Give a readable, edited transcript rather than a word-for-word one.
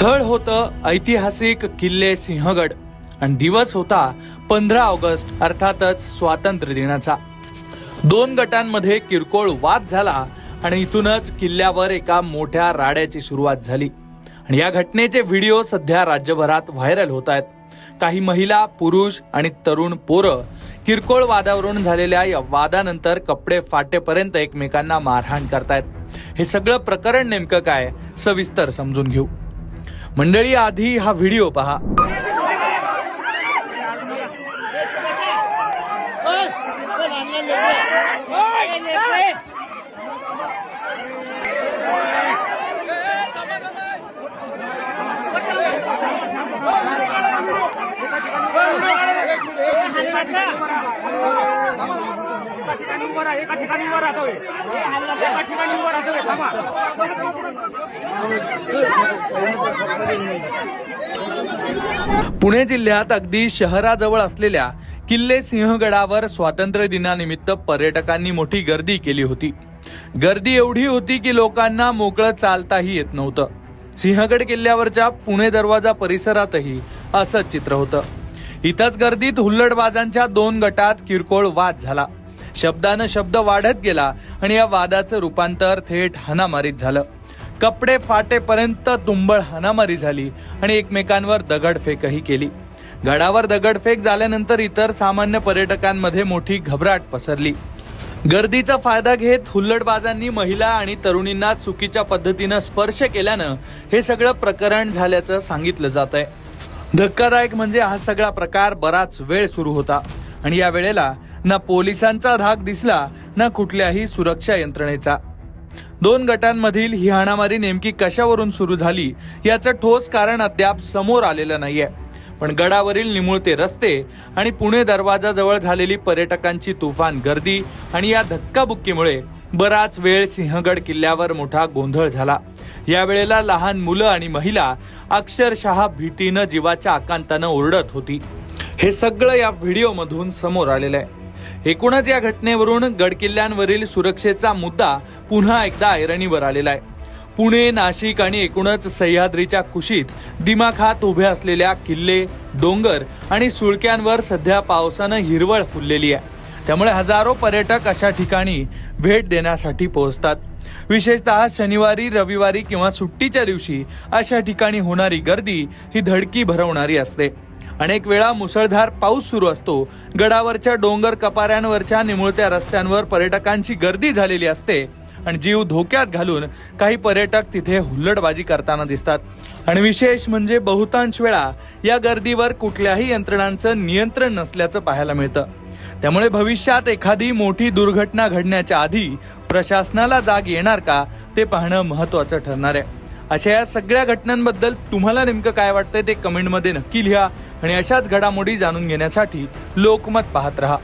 स्थळ होतं ऐतिहासिक किल्ले सिंहगड आणि दिवस होता 15 ऑगस्ट अर्थातच स्वातंत्र्य दिनाचा। दोन गटांमध्ये किरकोळ वाद झाला आणि इथूनच किल्ल्यावर एका मोठ्या राड्याची सुरुवात झाली आणि या घटनेचे व्हिडिओ सध्या राज्यभरात व्हायरल होत आहेत। काही महिला, पुरुष आणि तरुण पोरं किरकोळ वादावरून झालेल्या या वादानंतर कपडे फाटेपर्यंत एकमेकांना मारहाण करतायत। हे सगळं प्रकरण नेमकं काय, सविस्तर समजून घेऊ। मंडळी, आधी हा व्हिडिओ पहा। पुणे जिल्ह्यात अगदी शहराजवळ असलेल्या किल्ले सिंहगडावर स्वातंत्र्य दिनानिमित्त पर्यटकांनी मोठी गर्दी केली होती। गर्दी एवढी होती की लोकांना मोकळं चालताही येत नव्हतं। सिंहगड किल्ल्यावरच्या पुणे दरवाजा परिसरातही असंच चित्र होतं। इथंच गर्दीत हुल्लडबाजांच्या दोन गटात किरकोळ वाद झाला। शब्दानं शब्द वाढत गेला आणि या वादाचं रूपांतर थेट हाणामारीत झालं। कपडे फाटेपर्यंत तुंबळ हाणामारी झाली आणि एकमेकांवर दगडफेकही केली। गडावर दगडफेक झाल्यानंतर इतर सामान्य पर्यटकांमध्ये मोठी घबराट पसरली। गर्दीचा फायदा घेत हुल्लडबाजांनी महिला आणि तरुणींना चुकीच्या पद्धतीनं स्पर्श केल्यानं हे सगळं प्रकरण झाल्याचं सांगितलं जात आहे। धक्कादायक म्हणजे हा सगळा प्रकार बराच वेळ सुरू होता आणि या वेळेला ना पोलिसांचा धाक दिसला ना कुठल्याही सुरक्षा यंत्रणेचा। दोन गटांमधील ही हाणामारी नेमकी कशावरून सुरू झाली याचं ठोस कारण अद्याप समोर आलेलं नाहीये। पण गडावरील निमुळते रस्ते आणि पुणे दरवाजाजवळ झालेली पर्यटकांची तुफान गर्दी आणि या धक्काबुक्कीमुळे बराच वेळ सिंहगड किल्ल्यावर मोठा गोंधळ झाला। या वेळेला लहान मुलं आणि महिला अक्षरशः भीतीनं जीवाच्या आकांतानं ओरडत होती। हे सगळं या व्हिडिओमधून समोर आलेलं आहे। एकूणच या घटनेवरून गडकिल्ल्यांवरील सुरक्षेचा मुद्दा पुन्हा एकदा ऐरणीवर आलेला आहे। पुणे, नाशिक आणि एकूणच सह्याद्रीच्या कुशीत दिमाखात उभे असलेल्या किल्ले, डोंगर आणि सुळक्यांवर सध्या पावसानं हिरवळ फुललेली आहे। त्यामुळे हजारो पर्यटक अशा ठिकाणी भेट देण्यासाठी पोहोचतात। विशेषतः शनिवारी, रविवारी किंवा सुट्टीच्या दिवशी अशा ठिकाणी होणारी गर्दी ही धडकी भरवणारी असते। अनेक वेळा मुसळधार पाऊस सुरू असतो। गडावरच्या डोंगर कपाऱ्यांवरच्या निमुळत्या रस्त्यांवर पर्यटकांची गर्दी झालेली असते आणि जीव धोक्यात घालून काही पर्यटक तिथे हुल्लडबाजी करताना दिसतात। आणि विशेष म्हणजे बहुतांश वेळा या गर्दीवर कुठल्याही यंत्रणांचं नियंत्रण नसल्याचं पाहायला मिळतं। त्यामुळे भविष्यात एखादी मोठी दुर्घटना घडण्याच्या आधी प्रशासनाला जाग येणार का ते पाहणं महत्त्वाचं ठरणार आहे। अशा या सगळ्या घटनांबद्दल तुम्हाला नेमकं काय वाटतंय ते कमेंटमध्ये नक्की लिहा आणि अशाच घडामोडी जाणून घेण्यासाठी लोकमत पाहत रहा।